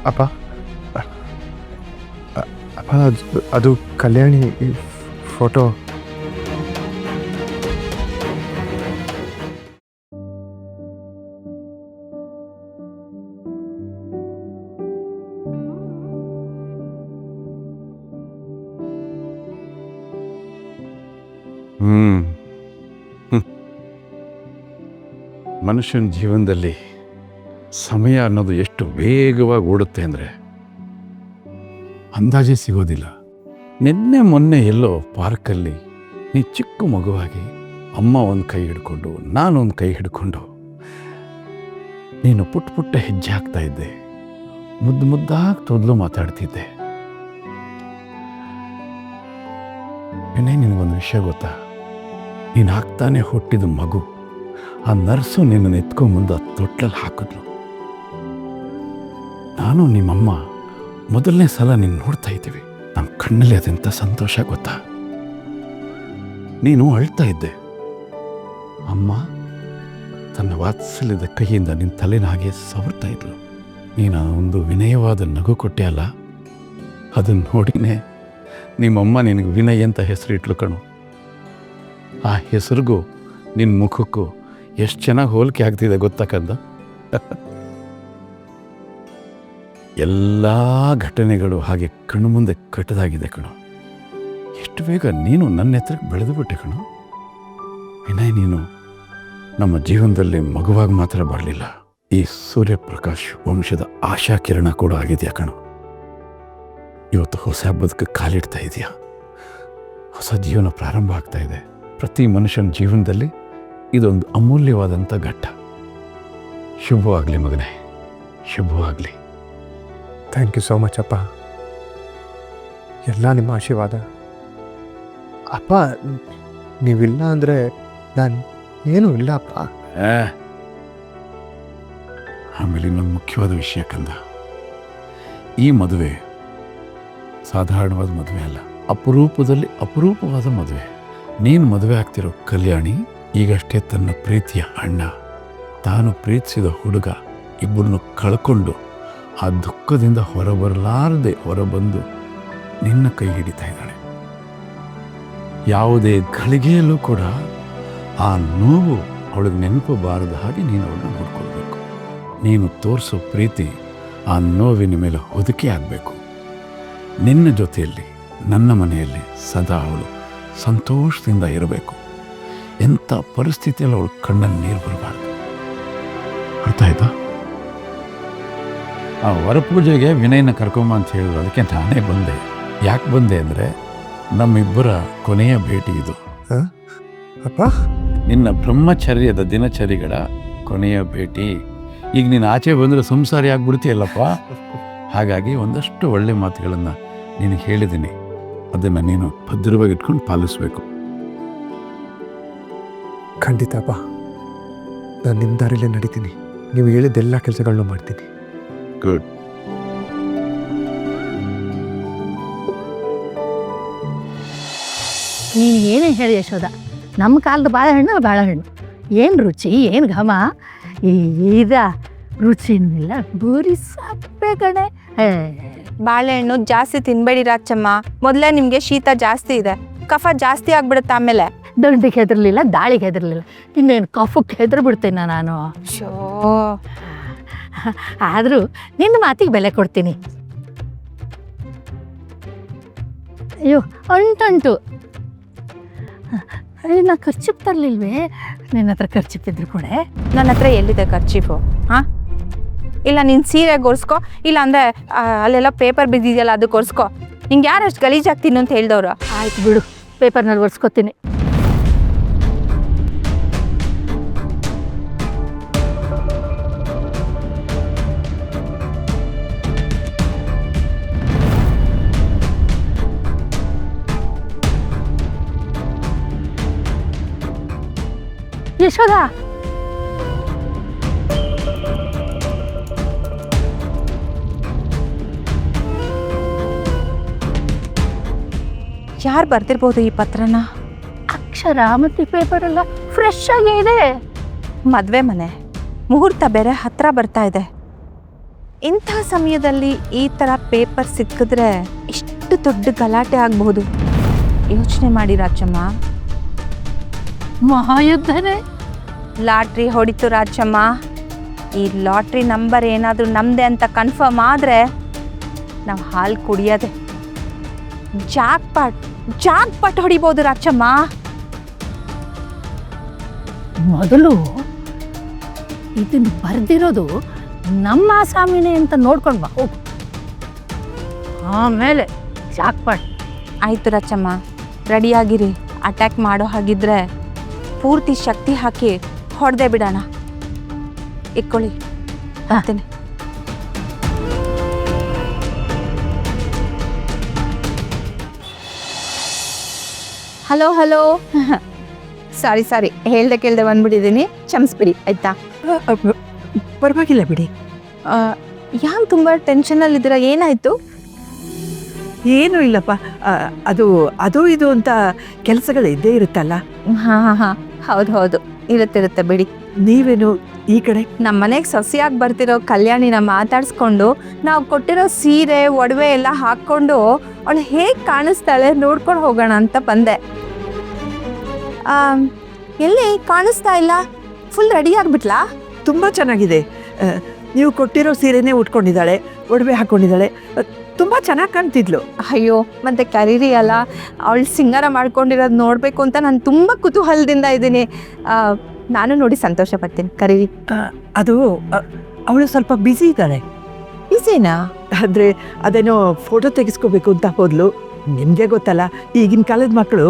ಅಪ್ಪ ಅಪ್ಪ ಅದು ಕಲ್ಯಾಣಿ ಫೋಟೋ. ಮನುಷ್ಯನ ಜೀವನದಲ್ಲಿ ಸಮಯ ಅನ್ನೋದು ಎಷ್ಟು ವೇಗವಾಗಿ ಓಡುತ್ತೆ ಅಂದರೆ ಅಂದಾಜೇ ಸಿಗೋದಿಲ್ಲ. ನಿನ್ನೆ ಮೊನ್ನೆ ಎಲ್ಲೋ ಪಾರ್ಕಲ್ಲಿ ನೀ ಚಿಕ್ಕ ಮಗುವಾಗಿ ಅಮ್ಮ ಒಂದು ಕೈ ಹಿಡ್ಕೊಂಡು ನಾನೊಂದು ಕೈ ಹಿಡ್ಕೊಂಡು ನೀನು ಪುಟ್ಟ ಪುಟ್ಟ ಹೆಜ್ಜೆ ಹಾಕ್ತಾ ಇದ್ದೆ, ಮುದ್ದು ಮುದ್ದಾಗಿ ತೊದಲು ಮಾತಾಡ್ತಿದ್ದೆ. ನಿನಗೊಂದು ವಿಷಯ ಗೊತ್ತಾ? ನೀನು ಹಾಕ್ತಾನೆ ಹುಟ್ಟಿದ ಮಗು, ಆ ನರ್ಸು ನಿನ್ನನ್ನು ಎತ್ಕೊಂಬಂದು ಆ ತೊಟ್ಲಲ್ಲಿ ಹಾಕಿದ್ಲು. ನಾನು ನಿಮ್ಮಮ್ಮ ಮೊದಲನೇ ಸಲ ನೀನು ನೋಡ್ತಾ ಇದ್ದೀವಿ. ನಮ್ಮ ಕಣ್ಣಲ್ಲಿ ಅದೆಂಥ ಸಂತೋಷ ಗೊತ್ತಾ? ನೀನು ಅಳ್ತಾ ಇದ್ದೆ. ಅಮ್ಮ ತನ್ನ ವಾತ್ಸಲ್ಯದ ಕೈಯಿಂದ ನಿನ್ನ ತಲೆನ ಹಾಗೆ ಸವರ್ತಾ ಇದ್ಲು. ನೀನು ಒಂದು ವಿನಯವಾದ ನಗು ಕೊಟ್ಟೆ ಅಲ್ಲ, ಅದನ್ನು ನೋಡಿನೇ ನಿಮ್ಮಮ್ಮ ನಿನಗೆ ವಿನಯ್ ಅಂತ ಹೆಸರಿಟ್ಲು ಕಣು. ಆ ಹೆಸರಿಗೂ ನಿನ್ನ ಮುಖಕ್ಕೂ ಎಷ್ಟು ಚೆನ್ನಾಗಿ ಹೋಲಿಕೆ ಆಗ್ತಿದೆ ಗೊತ್ತಕ್ಕಂದ. ಎಲ್ಲ ಘಟನೆಗಳು ಹಾಗೆ ಕಣ್ಣು ಮುಂದೆ ಕಟ್ಟದಾಗಿದೆ ಕಣು. ಎಷ್ಟು ಬೇಗ ನೀನು ನನ್ನ ಹತ್ರಕ್ಕೆ ಬೆಳೆದು ಬಿಟ್ಟೆ ಕಣು. ವಿನಯ್, ನೀನು ನಮ್ಮ ಜೀವನದಲ್ಲಿ ಮಗುವಾಗಿ ಮಾತ್ರ ಬರಲಿಲ್ಲ, ಈ ಸೂರ್ಯಪ್ರಕಾಶ್ ವಂಶದ ಆಶಾ ಕಿರಣ ಕೂಡ ಆಗಿದೆಯಾ ಕಣು. ಇವತ್ತು ಹೊಸ ಬದುಕಕ್ಕೆ ಕಾಲಿಡ್ತಾ ಇದೆಯಾ, ಹೊಸ ಜೀವನ ಪ್ರಾರಂಭ ಆಗ್ತಾ ಇದೆ. ಪ್ರತಿ ಮನುಷ್ಯನ ಜೀವನದಲ್ಲಿ ಇದೊಂದು ಅಮೂಲ್ಯವಾದಂಥ ಘಟ್ಟ. ಶುಭವಾಗಲಿ ಮಗನೇ, ಶುಭವಾಗಲಿ. ಥ್ಯಾಂಕ್ ಯು ಸೋ ಮಚ್ ಅಪ್ಪ, ಎಲ್ಲ ನಿಮ್ಮ ಆಶೀರ್ವಾದ. ಅಪ್ಪ ನೀವಿಲ್ಲ ಅಂದರೆ ನಾನು ಏನೂ ಇಲ್ಲ ಅಪ್ಪ. ಆಮೇಲೆ ಇನ್ನೊಂದು ಮುಖ್ಯವಾದ ವಿಷಯ ಕಂದ, ಈ ಮದುವೆ ಸಾಧಾರಣವಾದ ಮದುವೆ ಅಲ್ಲ, ಅಪರೂಪದಲ್ಲಿ ಅಪರೂಪವಾದ ಮದುವೆ. ನೀನು ಮದುವೆ ಆಗ್ತಿರೋ ಕಲ್ಯಾಣಿ ಈಗಷ್ಟೇ ತನ್ನ ಪ್ರೀತಿಯ ಅಣ್ಣ, ತಾನು ಪ್ರೀತಿಸಿದ ಹುಡುಗ ಇಬ್ಬರನ್ನು ಕಳ್ಕೊಂಡು ಆ ದುಃಖದಿಂದ ಹೊರಬರಲಾರದೆ ಹೊರಬಂದು ನಿನ್ನ ಕೈ ಹಿಡಿತಾ ಇದ್ದಾಳೆ. ಯಾವುದೇ ಗಳಿಗೆಯಲ್ಲೂ ಕೂಡ ಆ ನೋವು ಅವಳಿಗೆ ನೆನಪು ಬಾರದ ಹಾಗೆ ನೀನು ಅವಳನ್ನು ನೋಡ್ಕೊಳ್ಬೇಕು. ನೀನು ತೋರಿಸೋ ಪ್ರೀತಿ ಆ ನೋವಿನ ಮೇಲೆ ಹೊದಿಕೆ ಆಗಬೇಕು. ನಿನ್ನ ಜೊತೆಯಲ್ಲಿ ನನ್ನ ಮನೆಯಲ್ಲಿ ಸದಾ ಅವಳು ಸಂತೋಷದಿಂದ ಇರಬೇಕು. ಎಂಥ ಪರಿಸ್ಥಿತಿಯಲ್ಲಿ ಅವಳು ಕಣ್ಣಲ್ಲಿ ನೀರು ಬರಬಾರ್ದು. ಅರ್ಥ ಆಯ್ತಾ? ಆ ವರಪೂಜೆಗೆ ವಿನಯನ ಕರ್ಕೊಂಬ ಅಂತ ಹೇಳಿದ್ರು, ಅದಕ್ಕೆ ನಾನೇ ಬಂದೆ. ಯಾಕೆ ಬಂದೆ ಅಂದರೆ ನಮ್ಮಿಬ್ಬರ ಕೊನೆಯ ಭೇಟಿ ಇದು. ಅಪ್ಪ, ನಿನ್ನ ಬ್ರಹ್ಮಚರ್ಯದ ದಿನಚರಿಗಳ ಕೊನೆಯ ಭೇಟಿ. ಈಗ ನೀನು ಆಚೆ ಬಂದರೆ ಸಂಸಾರಿ ಆಗ್ಬಿಡ್ತೀಯಲ್ಲಪ್ಪ. ಹಾಗಾಗಿ ಒಂದಷ್ಟು ಒಳ್ಳೆ ಮಾತುಗಳನ್ನು ನಿನಗೆ ಹೇಳಿದ್ದೀನಿ, ಅದನ್ನು ನೀನು ಭದ್ರವಾಗಿ ಇಟ್ಕೊಂಡು ಪಾಲಿಸಬೇಕು. ಖಂಡಿತ ಅಪ್ಪ, ನಾನು ನಿಮ್ಮ ದಾರಿಲೇ ನಡೀತೀನಿ. ನೀವು ಹೇಳಿದ್ದೆಲ್ಲ ಕೆಲಸಗಳನ್ನೂ ಮಾಡ್ತೀನಿ. ಗುಡ್. ನೀನು ಏನೇ ಹೇಳಿ ಯಶೋದ, ನಮ್ಮ ಕಾಲದ ಬಾಳೆಹಣ್ಣು ಏನು ರುಚಿ, ಏನು ಘಮ. ಈಗ ರುಚಿನಿಲ್ಲ, ಬೂರಿ ಸಪ್ಪೆ ಕಣೆ. ಬಾಳೆಹಣ್ಣು ಜಾಸ್ತಿ ತಿನ್ಬೇಡಿ ರಾಚಮ್ಮ, ಮೊದಲೇ ನಿಮಗೆ ಶೀತ ಜಾಸ್ತಿ ಇದೆ, ಕಫ ಜಾಸ್ತಿ ಆಗ್ಬಿಡುತ್ತೆ. ಆಮೇಲೆ ದಂಡಿಗೆ ಹೆದರ್ಲಿಲ್ಲ, ದಾಳಿಗೆ ಹೆದರ್ಲಿಲ್ಲ, ಇನ್ನೇನು ಕಫಕ್ಕೆ ಹೆದರ್ ಬಿಡ್ತೇನೆ ನಾನು. ಶೋ, ಆದರೂ ನಿನ್ನ ಮಾತಿಗೆ ಬೆಲೆ ಕೊಡ್ತೀನಿ. ಅಯ್ಯೋ ಅಂಟು ನಾ ಖರ್ಚಿಪ್ ತರಲಿಲ್ವೇ? ನಿನ್ನ ಹತ್ರ ಖರ್ಚಿಪ್ತಿದ್ರು ಕೂಡ. ನನ್ನ ಹತ್ರ ಎಲ್ಲಿದೆ ಖರ್ಚೀಫು? ಹಾಂ, ಇಲ್ಲ ನಿನ್ನ ಸೀರೆಗೆ ಒರೆಸ್ಕೊ, ಇಲ್ಲ ಅಂದರೆ ಅಲ್ಲೆಲ್ಲ ಪೇಪರ್ ಬಿದ್ದಿದೆಯಲ್ಲ ಅದಕ್ಕೆ ಒರೆಸ್ಕೊ. ನಿಂಗೆ ಯಾರು ಅಷ್ಟು ಗಲೀಜಾಗ್ತೀನಿ ಅಂತ ಹೇಳ್ದವ್ರು? ಆಯ್ತು ಬಿಡು, ಪೇಪರ್ನಲ್ಲಿ ಒರೆಸ್ಕೊತೀನಿ. ಯಶೋದ, ಯಾರು ಬರ್ತಿರ್ಬೋದು ಈ ಪತ್ರನ? ಅಕ್ಷರ ಮತ್ತು ಪೇಪರ್ ಎಲ್ಲ ಫ್ರೆಶ್ ಆಗೇ ಇದೆ. ಮದುವೆ ಮನೆ, ಮುಹೂರ್ತ ಬೇರೆ ಹತ್ರ ಬರ್ತಾ ಇದೆ. ಇಂಥ ಸಮಯದಲ್ಲಿ ಈ ಥರ ಪೇಪರ್ ಸಿಕ್ಕಿದ್ರೆ ಎಷ್ಟು ದೊಡ್ಡ ಗಲಾಟೆ ಆಗಬಹುದು. ಯೋಚನೆ ಮಾಡಿ ರಾಜಮ್ಮ. ಮಹಾಯುದ್ಧನೇ. ಲಾಟ್ರಿ ಹೊಡಿತು ರಾಜಮ್ಮ. ಈ ಲಾಟ್ರಿ ನಂಬರ್ ಏನಾದರೂ ನಮ್ಮದೇ ಅಂತ ಕನ್ಫರ್ಮ್ ಆದರೆ ನಾವು ಹಾಲು ಕುಡಿಯೋದೆ. ಜಾಕ್ಪಾಟ್ ಹೊಡಿಬೋದು ರಾಜಮ್ಮ. ಮೊದಲು ಇದನ್ನು ಬರ್ದಿರೋದು ನಮ್ಮ ಆಸಾಮಿನೇ ಅಂತ ನೋಡ್ಕೊಂಡು ಬಾ ಹೋಗು. ಆಮೇಲೆ ಜಾಕ್ಪಾಟ್. ಆಯಿತು ರಾಜಮ್ಮ, ರೆಡಿಯಾಗಿರಿ. ಅಟ್ಯಾಕ್ ಮಾಡೋ ಹಾಗಿದ್ರೆ ಪೂರ್ತಿ ಶಕ್ತಿ ಹಾಕಿ ಹೊಡೆದೇ ಬಿಡೋಣ. ಇಟ್ಕೊಳ್ಳಿ, ಬರ್ತೀನಿ. ಹಲೋ ಸಾರಿ ಹೇಳ್ದೆ ಕೇಳ್ದೆ ಬಂದ್ಬಿಟ್ಟಿದ್ದೀನಿ, ಕ್ಷಮಿಸ್ಬಿಡಿ ಆಯ್ತಾ? ಪರವಾಗಿಲ್ಲ ಬಿಡಿ. ಯಾಕೆ ತುಂಬ ಟೆನ್ಷನಲ್ಲಿದ್ದೀರಾ? ಏನಾಯಿತು? ಏನೂ ಇಲ್ಲಪ್ಪ. ಅದು ಇದು ಅಂತ ಕೆಲಸಗಳು ಇದ್ದೇ ಇರುತ್ತಲ್ಲ. ಹಾಂ ಹೌದು ಇರುತ್ತೆ ಬಿಡಿ. ನೀವೇನು ಈ ಕಡೆ? ನಮ್ಮ ಮನೆಗೆ ಸೊಸೆಯಾಗಿ ಬರ್ತಿರೋ ಕಲ್ಯಾಣಿನ ಮಾತಾಡಿಸ್ಕೊಂಡು ನಾವು ಕೊಟ್ಟಿರೋ ಸೀರೆ ಒಡವೆ ಎಲ್ಲ ಹಾಕ್ಕೊಂಡು ಅವಳು ಹೇಗೆ ಕಾಣಿಸ್ತಾಳೆ ನೋಡ್ಕೊಂಡು ಹೋಗೋಣ ಅಂತ ಬಂದೆ. ಎಲ್ಲಿ ಕಾಣಿಸ್ತಾ ಇಲ್ಲ? ಫುಲ್ ರೆಡಿ ಆಗಿಬಿಟ್ಲಾ? ತುಂಬ ಚೆನ್ನಾಗಿದೆ. ನೀವು ಕೊಟ್ಟಿರೋ ಸೀರೆನೇ ಉಟ್ಕೊಂಡಿದ್ದಾಳೆ, ಒಡವೆ ಹಾಕ್ಕೊಂಡಿದ್ದಾಳೆ. ತುಂಬ ಚೆನ್ನಾಗಿ ಕಾಣ್ತಿದ್ಲು. ಅಯ್ಯೋ, ಮತ್ತೆ ಕರೀರಿ ಅಲ್ಲ, ಅವಳು ಸಿಂಗಾರ ಮಾಡ್ಕೊಂಡಿರೋದು ನೋಡಬೇಕು ಅಂತ ನಾನು ತುಂಬ ಕುತೂಹಲದಿಂದ ಇದ್ದೀನಿ. ನಾನು ನೋಡಿ ಸಂತೋಷ ಪಡ್ತೀನಿ. ಕರೀರಿ. ಅವಳು ಸ್ವಲ್ಪ ಬ್ಯುಸಿ ಇದ್ದಾಳೆ. ಈಸಿನಾ? ಅಂದರೆ ಅದೇನೋ ಫೋಟೋ ತೆಗೆಸ್ಕೋಬೇಕು ಅಂತ ಹೋದ್ಲು. ನಿಮಗೆ ಗೊತ್ತಲ್ಲ, ಈಗಿನ ಕಾಲದ ಮಕ್ಕಳು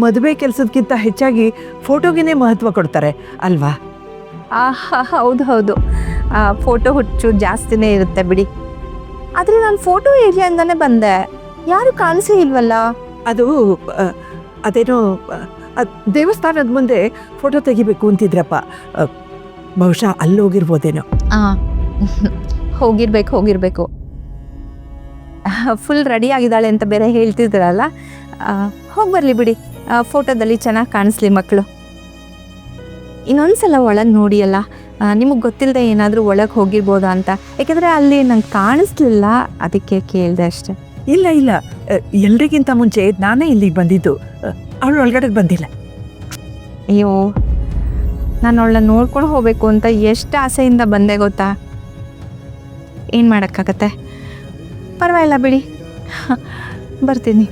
ಮದುವೆ ಕೆಲಸದಕ್ಕಿಂತ ಹೆಚ್ಚಾಗಿ ಫೋಟೋಗೇ ಮಹತ್ವ ಕೊಡ್ತಾರೆ ಅಲ್ವಾ? ಹೌದು. ಫೋಟೋ ಹುಚ್ಚು ಜಾಸ್ತಿನೇ ಇರುತ್ತೆ ಬಿಡಿ. ಆದರೆ ನಾನು ಫೋಟೋ ಏರಿಯಾಯಿಂದನೇ ಬಂದೆ, ಯಾರು ಕಾಣಿಸೇ ಇಲ್ವಲ್ಲ. ಅದೇನೋ ದೇವಸ್ಥಾನದ ಮುಂದೆ ಫೋಟೋ ತೆಗಿಬೇಕು ಅಂತಿದ್ರಪ್ಪ. ಬಹುಶಃ ಅಲ್ಲಿ ಹೋಗಿರ್ಬೋದೇನೋ. ಹೋಗಿರ್ಬೇಕು. ಫುಲ್ ರೆಡಿ ಆಗಿದ್ದಾಳೆ ಅಂತ ಬೇರೆ ಹೇಳ್ತಿದ್ರಲ್ಲ. ಹೋಗಿ ಬರಲಿ ಬಿಡಿ, ಫೋಟೋದಲ್ಲಿ ಚೆನ್ನಾಗಿ ಕಾಣಿಸ್ಲಿ ಮಕ್ಕಳು. ಇನ್ನೊಂದ್ಸಲ ಒಳಗೆ ನೋಡಿಯಲ್ಲ, ನಿಮಗೆ ಗೊತ್ತಿಲ್ಲದೆ ಏನಾದರೂ ಒಳಗೆ ಹೋಗಿರ್ಬೋದಾ ಅಂತ. ಯಾಕೆಂದರೆ ಅಲ್ಲಿ ನಂಗೆ ಕಾಣಿಸ್ಲಿಲ್ಲ, ಅದಕ್ಕೆ ಕೇಳಿದೆ ಅಷ್ಟೆ. ಇಲ್ಲ, ಎಲ್ರಿಗಿಂತ ಮುಂಚೆ ನಾನೇ ಇಲ್ಲಿಗೆ ಬಂದಿದ್ದು. ಅವಳು ಒಳಗಡೆಗೆ ಬಂದಿಲ್ಲ. ಅಯ್ಯೋ, ನಾನು ಅವಳನ್ನ ನೋಡ್ಕೊಂಡು ಹೋಗಬೇಕು ಅಂತ ಎಷ್ಟು ಆಸೆಯಿಂದ ಬಂದೆ ಗೊತ್ತಾ. ಏನು ಮಾಡೋಕ್ಕಾಗತ್ತೆ, ಪರವಾಗಿಲ್ಲ ಬಿಡಿ, ಬರ್ತೀನಿ.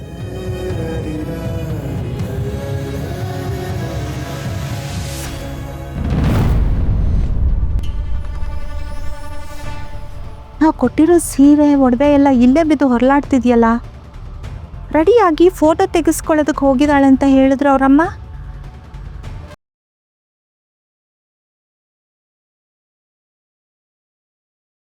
ನಾವು ಕೊಟ್ಟಿರೋ ಸೀರೆ ಒಡವೆ ಎಲ್ಲ ಇಲ್ಲೇ ಬಿದ್ದು ಹೊರಲಾಡ್ತಿದ್ಯಲ್ಲ. ರೆಡಿಯಾಗಿ ಫೋಟೋ ತೆಗೆಸ್ಕೊಳ್ಳೋದಕ್ಕೆ ಹೋಗಿದ್ದಾಳೆ ಅಂತ ಹೇಳಿದ್ರು ಅವರಮ್ಮ.